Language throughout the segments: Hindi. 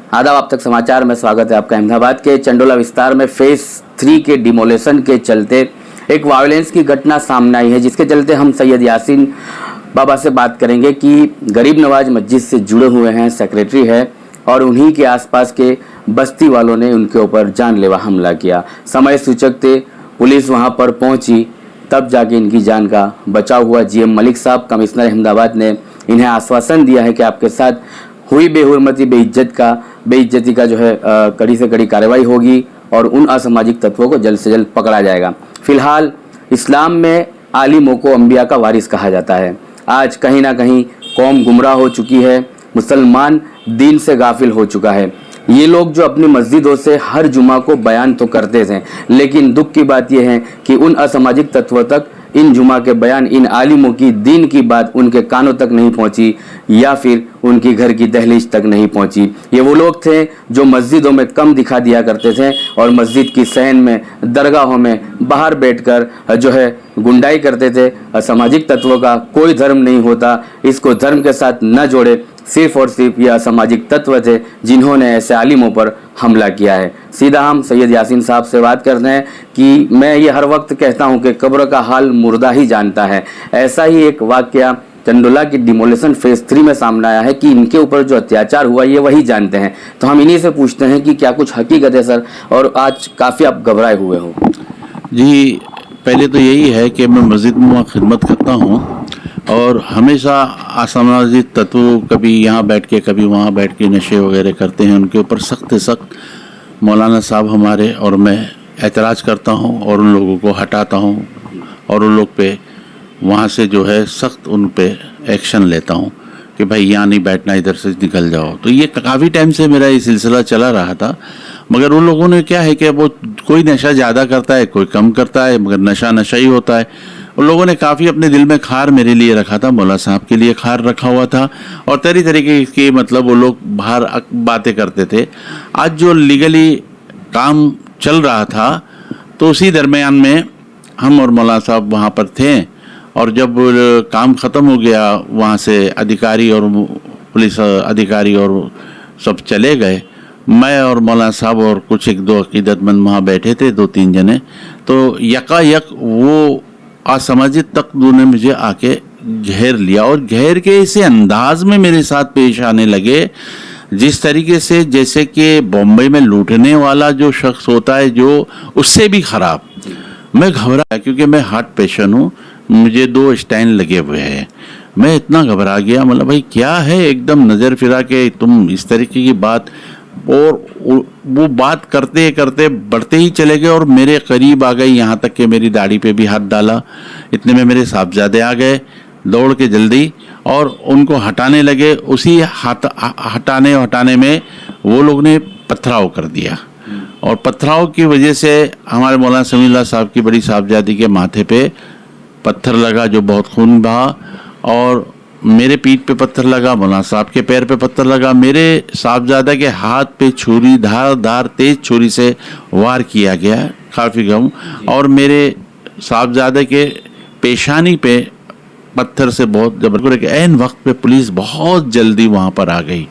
आदाब, आप तक समाचार में स्वागत है आपका। अहमदाबाद के चंडोला विस्तार में फेज 3 के डिमोलेशन के चलते एक वायलेंस की घटना सामने आई है, जिसके चलते हम सैयद यासीन बाबा से बात करेंगे कि गरीब नवाज मस्जिद से जुड़े हुए हैं, सेक्रेटरी है और उन्हीं के आसपास के बस्ती वालों ने उनके ऊपर जानलेवा हमला किया। समय सूचक थे, पुलिस वहां पर पहुंची, तब जाके इनकी जान का बचाव हुआ। जीएम मलिक साहब, कमिश्नर अहमदाबाद, ने इन्हें आश्वासन दिया है कि आपके साथ हुई बेहुरमती बेइज्जती का जो है कड़ी से कड़ी कार्रवाई होगी और उन असामाजिक तत्वों को जल्द से जल्द पकड़ा जाएगा। फिलहाल इस्लाम में आलिमों को अंबिया का वारिस कहा जाता है। आज कहीं ना कहीं कौम गुमराह हो चुकी है, मुसलमान दीन से गाफिल हो चुका है। ये लोग जो अपनी मस्जिदों से हर जुमा को बयान तो करते थे, लेकिन दुख की बात यह है कि उन असामाजिक तत्वों तक इन जुमा के बयान, इन आलिमों की दीन की बात उनके कानों तक नहीं पहुंची या फिर उनकी घर की दहलीज तक नहीं पहुंची। ये वो लोग थे जो मस्जिदों में कम दिखा दिया करते थे और मस्जिद की सहन में, दरगाहों में बाहर बैठकर जो है गुंडाई करते थे। असामाजिक तत्वों का कोई धर्म नहीं होता, इसको धर्म के साथ न जोड़े। सिर्फ और सिर्फ ये असामाजिक तत्व थे जिन्होंने ऐसे आलिमों पर हमला किया है। सीधा हम सैयद यासीन साहब से बात करते हैं कि मैं ये हर वक्त कहता हूं कि कब्र का हाल मुर्दा ही जानता है। ऐसा ही एक वाकया चंडोला की डिमोलेशन फेज 3 में सामने आया है कि इनके ऊपर जो अत्याचार हुआ ये वही जानते हैं। तो हम इन्हीं से पूछते हैं कि क्या कुछ हकीकत है सर, और आज काफ़ी आप घबराए हुए हो। जी, पहले तो यही है कि मैं मस्जिद में खिदमत करता हूँ और हमेशा असामाजिक तत्व कभी यहाँ बैठ के कभी वहाँ बैठ के नशे वगैरह करते हैं, उनके ऊपर सख्त मौलाना साहब हमारे और मैं एतराज़ करता हूँ और उन लोगों को हटाता हूँ और उन लोग पे वहाँ से जो है सख्त उन पे एक्शन लेता हूँ कि भाई यहाँ नहीं बैठना, इधर से निकल जाओ। तो ये काफ़ी टाइम से मेरा ये सिलसिला चला रहा था, मगर उन लोगों ने क्या है कि वो कोई नशा ज़्यादा करता है, कोई कम करता है, मगर नशा ही होता है। उन लोगों ने काफ़ी अपने दिल में खार मेरे लिए रखा था, मौला साहब के लिए खार रखा हुआ था और तरह तरीके की मतलब वो लोग बाहर बातें करते थे। आज जो लीगली काम चल रहा था तो उसी दरमियान में हम और मौला साहब वहाँ पर थे और जब काम ख़त्म हो गया, वहाँ से अधिकारी और पुलिस अधिकारी और सब चले गए, मैं और मौलाना साहब और कुछ एक दो अकीदतमंद वहाँ बैठे थे, 2-3 जने। तो यकायक वो असामाजिक तत्वों ने मुझे आके घेर लिया और घेर के इसे अंदाज में मेरे साथ पेश आने लगे जिस तरीके से जैसे कि बॉम्बे में लूटने वाला जो शख्स होता है, जो उससे भी ख़राब। मैं घबरा क्योंकि मैं हार्ट पेशेंट हूँ, मुझे 2 स्टैंड लगे हुए हैं। मैं इतना घबरा गया, मतलब भाई क्या है, एकदम नज़र फिरा के तुम इस तरीके की बात, और वो बात करते करते बढ़ते ही चले गए और मेरे करीब आ गए, यहाँ तक कि मेरी दाढ़ी पे भी हाथ डाला। इतने में मेरे साहबजादे आ गए दौड़ के जल्दी और उनको हटाने लगे। उसी हटाने में वो लोग ने पथराव कर दिया और पथराव की वजह से हमारे मौलाना समीउल्लाह साहब की बड़ी साहबजादी के माथे पे पत्थर लगा जो बहुत खून बहा और मेरे पीठ पे पत्थर लगा, मौलाना साहब के पैर पे पत्थर लगा, मेरे साहबजादा के हाथ पे छुरी, धार तेज छुरी से वार किया गया काफ़ी गम, और मेरे साहबजादे के पेशानी पे पत्थर से बहुत जबरदस्त। ऐन वक्त पे पुलिस बहुत जल्दी वहाँ पर आ गई।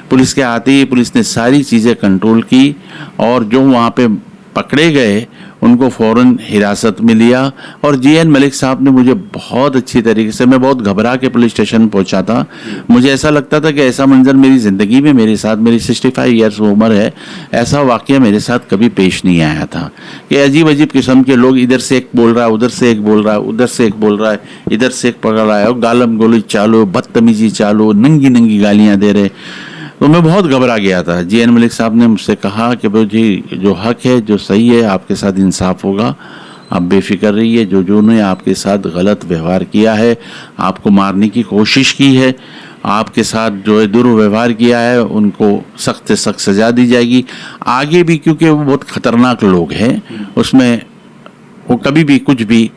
पुलिस के आते ही पुलिस ने सारी चीज़ें कंट्रोल की और जो वहाँ पे पकड़े गए उनको फ़ौरन हिरासत में लिया और जीएन मलिक साहब ने मुझे बहुत अच्छी तरीके से, मैं बहुत घबरा के पुलिस स्टेशन पहुंचा था। मुझे ऐसा लगता था कि ऐसा मंजर मेरी ज़िंदगी में मेरे साथ, मेरी 65 ईयर्स उम्र है, ऐसा वाक़या मेरे साथ कभी पेश नहीं आया था कि अजीब अजीब किस्म के लोग, इधर से एक बोल रहा है, उधर से एक बोल रहा है, उधर से एक बोल रहा है, इधर से एक पकड़ रहा है और गालम गोली चालू, बदतमीजी चालू, नंगी गालियाँ दे रहे। तो मैं बहुत घबरा गया था। जीएन मलिक साहब ने मुझसे कहा कि भाई जी, जो हक है, जो सही है, आपके साथ इंसाफ होगा, आप बेफिक्र रहिए। जो ने आपके साथ गलत व्यवहार किया है, आपको मारने की कोशिश की है, आपके साथ जो है दुर्व्यवहार किया है, उनको सख्त से सख्त सज़ा दी जाएगी आगे भी, क्योंकि वो बहुत ख़तरनाक लोग हैं। उसमें वो कभी भी कुछ भी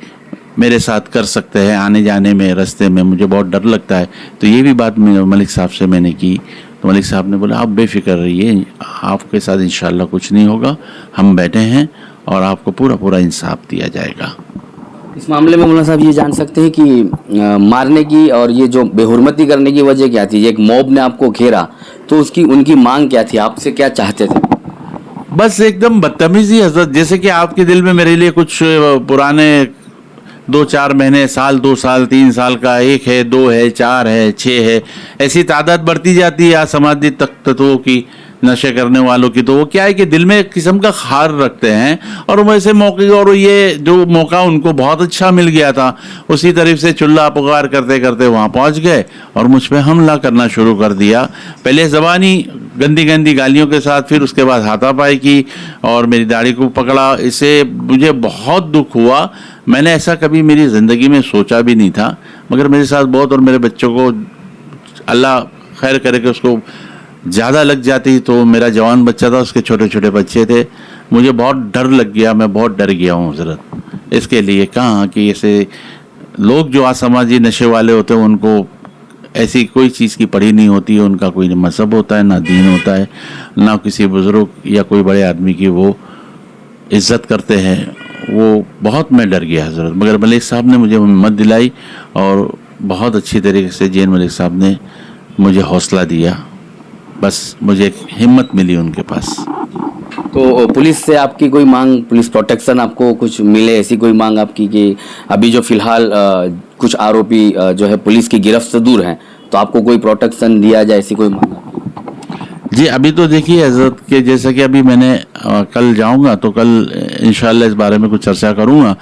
मेरे साथ कर सकते हैं, आने जाने में, रास्ते में मुझे बहुत डर लगता है। तो ये भी बात मलिक साहब से मैंने की तो मलिक साहब ने बोला आप बेफिक्र रहिए, आपके साथ इंशाल्लाह कुछ नहीं होगा, हम बैठे हैं और आपको पूरा इंसाफ दिया जाएगा। इस मामले में मौलाना साहब ये जान सकते हैं कि मारने की और ये जो बेहुरमती करने की वजह क्या थी? एक मॉब ने आपको घेरा तो उसकी उनकी मांग क्या थी? आपसे क्या चाहते थे? बस एकदम बदतमीजी हजरत, जैसे कि आपके दिल में मेरे लिए कुछ पुराने 2-4 महीने, साल, 2 साल, 3 साल का, 1 है, 2 है, 4 है, 6 है, ऐसी तादाद बढ़ती जाती है असामाजिक तत्वों की, नशे करने वालों की। तो वो क्या है कि दिल में एक किस्म का खार रखते हैं, और वैसे मौके, और ये जो मौका उनको बहुत अच्छा मिल गया था, उसी तरफ से चुल्ला पुकार करते करते वहाँ पहुँच गए और मुझ पर हमला करना शुरू कर दिया। पहले ज़बानी गंदी गंदी गालियों के साथ, फिर उसके बाद हाथापाई की और मेरी दाढ़ी को पकड़ा। इससे मुझे बहुत दुख हुआ। मैंने ऐसा कभी मेरी ज़िंदगी में सोचा भी नहीं था, मगर मेरे साथ बहुत, और मेरे बच्चों को अल्लाह खैर करे कि उसको ज़्यादा लग जाती। तो मेरा जवान बच्चा था, उसके छोटे छोटे बच्चे थे, मुझे बहुत डर लग गया, मैं बहुत डर गया हूँ हज़रत इसके लिए। कहाँ कि ऐसे लोग जो असामाजिक नशे वाले होते हैं, उनको ऐसी कोई चीज़ की पड़ी नहीं होती है, उनका कोई मज़हब होता है, ना दीन होता है, ना किसी बुज़ुर्ग या कोई बड़े आदमी की वो इज़्ज़त करते हैं। वो बहुत मैं डर गया हज़रत, मगर मलिक साहब ने मुझे हिम्मत दिलाई और बहुत अच्छी तरीके से जैन मलिक साहब ने मुझे हौसला दिया। बस मुझे एक हिम्मत मिली उनके पास। तो पुलिस से आपकी कोई मांग, पुलिस प्रोटेक्शन आपको कुछ मिले, ऐसी कोई मांग आपकी कि अभी जो फिलहाल कुछ आरोपी जो है पुलिस की गिरफ्त से दूर हैं, तो आपको कोई प्रोटेक्शन दिया जाए, ऐसी कोई मांग? जी, अभी तो देखिए हज़रत के, जैसा कि अभी मैंने कल जाऊंगा तो कल इंशाल्लाह इस बारे में कुछ चर्चा करूंगा।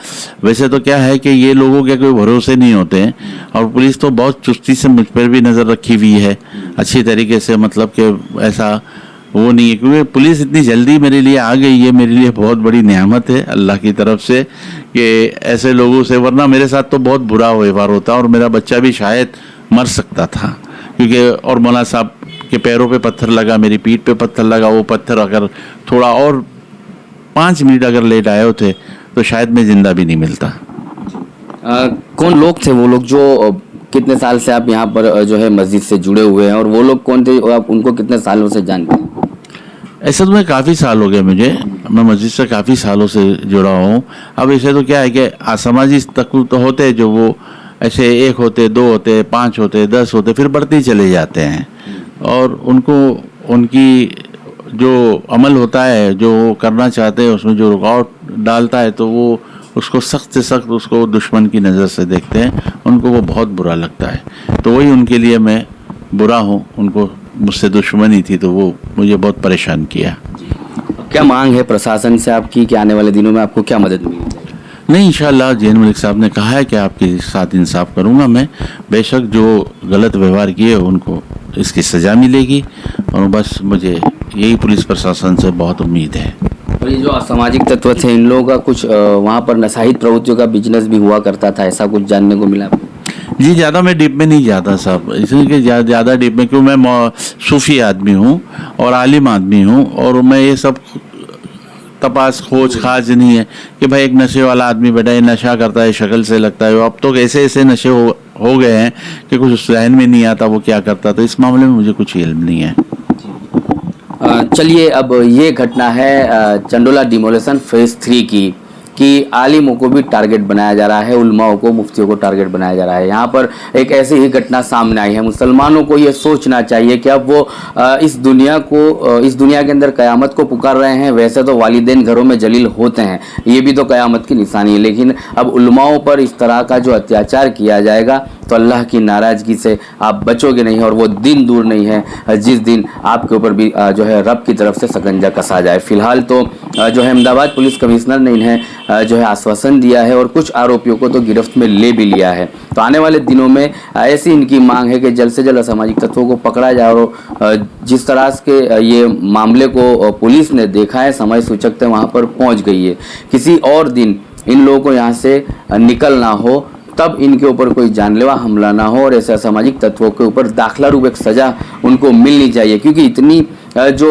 वैसे तो क्या है कि ये लोगों के कोई भरोसे नहीं होते हैं, और पुलिस तो बहुत चुस्ती से मुझ पर भी नज़र रखी हुई है अच्छी तरीके से, मतलब कि ऐसा वो नहीं है, क्योंकि पुलिस इतनी जल्दी मेरे लिए आ गई है, मेरे लिए बहुत बड़ी नेमत है अल्लाह की तरफ से कि ऐसे लोगों से, वरना मेरे साथ तो बहुत बुरा व्यवहार होता और मेरा बच्चा भी शायद मर सकता था। क्योंकि और मौलाना साहब के पैरों पे पत्थर लगा, मेरी पीठ पे पत्थर लगा, वो पत्थर अगर थोड़ा और 5 मिनट अगर लेट आए होते तो शायद मैं ज़िंदा भी नहीं मिलता। कौन लोग थे वो लोग जो कितने साल से आप यहाँ पर जो है मस्जिद से जुड़े हुए हैं, और वो लोग कौन थे, आप उनको कितने सालों से जानते हैं? ऐसे तो मैं काफ़ी साल हो गए मुझे, मैं मस्जिद से काफ़ी सालों से जुड़ा हूँ। अब ऐसे तो क्या है कि असामाजिक तत्व तो होते हैं, जो वो ऐसे 1 होते, 2 होते, 5 होते, 10 होते, फिर बढ़ते ही चले जाते हैं, और उनको उनकी जो अमल होता है, जो वो करना चाहते हैं, उसमें जो रुकावट डालता है, तो वो उसको सख्त से सख्त उसको दुश्मन की नज़र से देखते हैं, उनको वो बहुत बुरा लगता है। तो वही उनके लिए मैं बुरा हूँ, उनको मुझसे दुश्मनी थी तो वो मुझे बहुत परेशान किया। क्या मांग है प्रशासन से आपकी कि आने वाले दिनों में आपको क्या मदद मिलेगी? नहीं, इंशाल्लाह जैन मलिक साहब ने कहा है कि आपके साथ इंसाफ करूंगा मैं। बेशक जो गलत व्यवहार किए उनको इसकी सज़ा मिलेगी, और बस मुझे यही पुलिस प्रशासन से बहुत उम्मीद है। और ये जो असामाजिक तत्व थे, इन लोगों का कुछ वहाँ पर नशाहित प्रवृत्तियों का बिजनेस भी हुआ करता था, ऐसा कुछ जानने को मिला आपको? जी, ज़्यादा मैं डीप में नहीं जाता साहब, इसलिए कि ज़्यादा डीप में, क्यों, मैं सूफ़ी आदमी हूँ और आलिम आदमी हूँ, और मैं ये सब तपास खोज खाज नहीं है कि भाई एक नशे वाला आदमी बैठा है, नशा करता है, शक्ल से लगता है। अब तो ऐसे ऐसे नशे हो गए हैं कि कुछ उस जहन में नहीं आता वो क्या करता, तो इस मामले में मुझे कुछ इल्म नहीं है। चलिए, अब ये घटना है चंडोला डिमोलेशन फेज 3 की, कि आलिमों को भी टारगेट बनाया जा रहा है, उलमाओं को, मुफ्तियों को टारगेट बनाया जा रहा है। यहाँ पर एक ऐसी ही घटना सामने आई है। मुसलमानों को ये सोचना चाहिए कि अब वो इस दुनिया के अंदर क़यामत को पुकार रहे हैं। वैसे तो वालिदैन घरों में जलील होते हैं, ये भी तो क़यामत की निशानी है, लेकिन अब उलमाओं पर इस तरह का जो अत्याचार किया जाएगा तो अल्लाह की नाराज़गी से आप बचोगे नहीं, और वो दिन दूर नहीं है जिस दिन आपके ऊपर भी जो है रब की तरफ से सकंजा कसा जाए। फिलहाल तो जो है अहमदाबाद पुलिस कमिश्नर ने इन्हें जो है आश्वासन दिया है, और कुछ आरोपियों को तो गिरफ्त में ले भी लिया है। तो आने वाले दिनों में ऐसी इनकी मांग है कि जल्द से जल्द असामाजिक तत्वों को पकड़ा जाए, और जिस तरह के ये मामले को पुलिस ने देखा है, समय सूचकता वहाँ पर पहुँच गई है। किसी और दिन इन लोगों को यहाँ से निकलना हो, तब इनके ऊपर कोई जानलेवा हमला ना हो, और ऐसे असामाजिक तत्वों के ऊपर दाखिला रूप एक सज़ा उनको मिलनी चाहिए। क्योंकि इतनी जो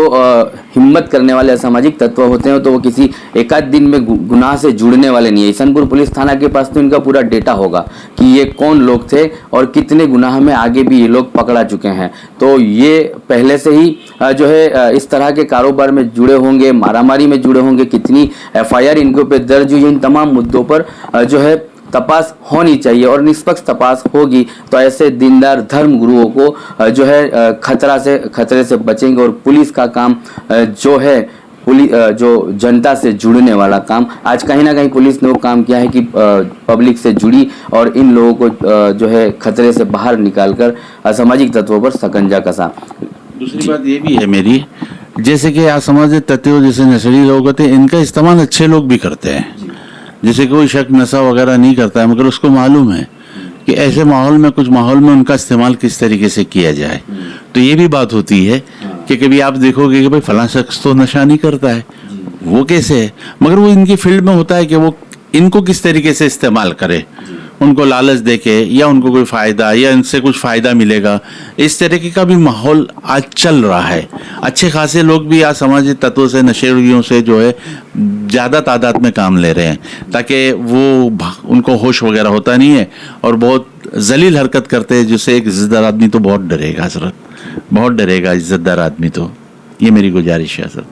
हिम्मत करने वाले असामाजिक तत्व होते हैं, तो वो किसी एकाध दिन में गुनाह से जुड़ने वाले नहीं है। ईसनपुर पुलिस थाना के पास तो इनका पूरा डेटा होगा कि ये कौन लोग थे और कितने गुनाह में आगे भी ये लोग पकड़ा चुके हैं। तो ये पहले से ही जो है इस तरह के कारोबार में जुड़े होंगे, मारामारी में जुड़े होंगे, कितनी FIR इनके ऊपर दर्ज हुई, इन तमाम मुद्दों पर जो है तपास होनी चाहिए और निष्पक्ष तपास होगी तो ऐसे दीनदार धर्म गुरुओं को जो है खतरे से बचेंगे। और पुलिस का काम जो है जो जनता से जुड़ने वाला काम, आज कहीं ना कहीं पुलिस ने वो काम किया है कि पब्लिक से जुड़ी और इन लोगों को जो है खतरे से बाहर निकालकर असामाजिक तत्वों पर शकंजा कसा। दूसरी बात ये भी है मेरी, जैसे कि असामाजिक तत्व जैसे नशेड़ी लोग होते हैं, इनका इस्तेमाल अच्छे लोग भी करते हैं। जैसे कोई शख्स नशा वगैरह नहीं करता है मगर उसको मालूम है कि ऐसे माहौल में उनका इस्तेमाल किस तरीके से किया जाए, तो ये भी बात होती है कि कभी आप देखोगे कि भाई फलां शख्स तो नशा नहीं करता है, वो कैसे है, मगर वो इनकी फील्ड में होता है कि वो इनको किस तरीके से इस्तेमाल करे, उनको लालच देके या उनको कोई फ़ायदा या इनसे कुछ फ़ायदा मिलेगा, इस तरीके का भी माहौल आज चल रहा है। अच्छे खासे लोग भी आज सामाजिक तत्वों से, नशेड़ियों से जो है ज़्यादा तादाद में काम ले रहे हैं, ताकि वो उनको होश वगैरह होता नहीं है और बहुत जलील हरकत करते हैं, जिससे एक इज़्ज़तदार आदमी तो बहुत डरेगा हजरत, बहुत डरेगा इज़्ज़तदार आदमी तो। ये मेरी गुजारिश है सर।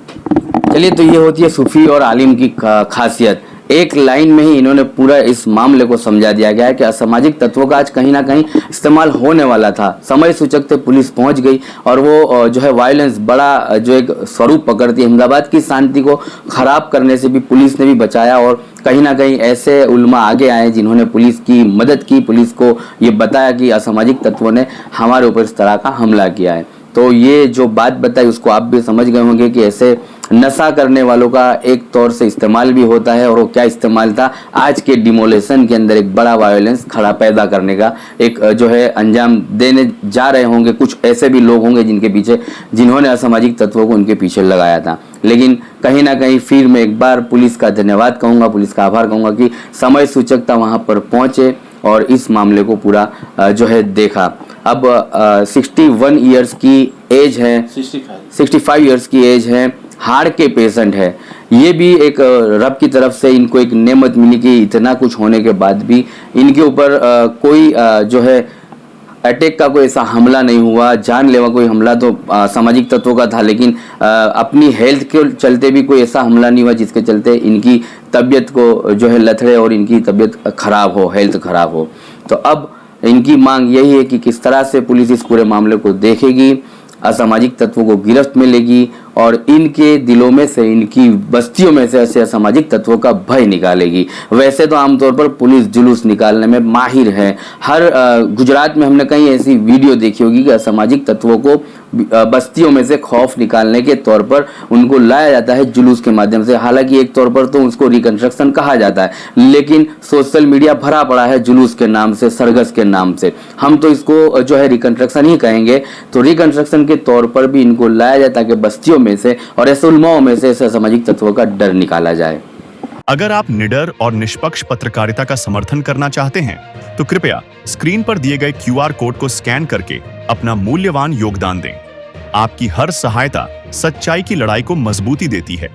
चलिए, तो ये होती है सूफी और आलिम की खासियत। एक लाइन में ही इन्होंने पूरा इस मामले को समझा दिया गया है कि असामाजिक तत्वों का आज कहीं ना कहीं इस्तेमाल होने वाला था। समय सूचकते पुलिस पहुंच गई और वो जो है वायलेंस बड़ा जो एक स्वरूप पकड़ती है। अहमदाबाद की शांति को खराब करने से भी पुलिस ने भी बचाया और कहीं ना कहीं ऐसे उलमा आगे आए जिन्होंने पुलिस की मदद की, पुलिस को ये बताया कि असामाजिक तत्वों ने हमारे ऊपर इस तरह का हमला किया है। तो ये जो बात बताई उसको आप भी समझ गए होंगे कि ऐसे नशा करने वालों का एक तौर से इस्तेमाल भी होता है और वो क्या इस्तेमाल था, आज के डिमोलेशन के अंदर एक बड़ा वायलेंस खड़ा पैदा करने का एक जो है अंजाम देने जा रहे होंगे। कुछ ऐसे भी लोग होंगे जिन्होंने असामाजिक तत्वों को उनके पीछे लगाया था। लेकिन कहीं ना कहीं फिर मैं एक बार पुलिस का धन्यवाद कहूँगा, पुलिस का आभार कहूँगा कि समय सूचकता वहाँ पर पहुँचे और इस मामले को पूरा जो है देखा। अब 61 ईयर्स की एज है, 65 ईयर्स की एज है, हार्ट के पेशेंट है। ये भी एक रब की तरफ से इनको एक नेमत मिली कि इतना कुछ होने के बाद भी इनके ऊपर कोई जो है अटैक का कोई ऐसा हमला नहीं हुआ, जानलेवा कोई हमला तो सामाजिक तत्वों का था, लेकिन अपनी हेल्थ के चलते भी कोई ऐसा हमला नहीं हुआ जिसके चलते इनकी तबीयत को जो है लथड़े और इनकी तबीयत खराब हो, हेल्थ खराब हो। तो अब इनकी मांग यही है कि किस तरह से पुलिस इस पूरे मामले को देखेगी, असामाजिक तत्वों को गिरफ्त में लेगी और इनके दिलों में से, इनकी बस्तियों में से ऐसे असामाजिक तत्वों का भय निकालेगी। वैसे तो आमतौर पर पुलिस जुलूस निकालने में माहिर है। हर गुजरात में हमने कई ऐसी वीडियो देखी होगी कि असामाजिक तत्वों को बस्तियों में से खौफ निकालने के तौर पर उनको लाया जाता है जुलूस के माध्यम से। हालांकि एक तौर पर तो उसको रिकंस्ट्रक्शन कहा जाता है, लेकिन सोशल मीडिया भरा पड़ा है जुलूस के नाम से, सरगस के नाम से। हम तो इसको जो है रिकंस्ट्रक्शन ही कहेंगे। तो रिकंस्ट्रक्शन के तौर पर भी इनको लाया जाता है कि बस्तियों में से और ऐसे उलमाओं में से ऐसे सामाजिक तत्वों का डर निकाला जाए। अगर आप निडर और निष्पक्ष पत्रकारिता का समर्थन करना चाहते हैं तो कृपया स्क्रीन पर दिए गए QR कोड को स्कैन करके अपना मूल्यवान योगदान दें। आपकी हर सहायता सच्चाई की लड़ाई को मजबूती देती है।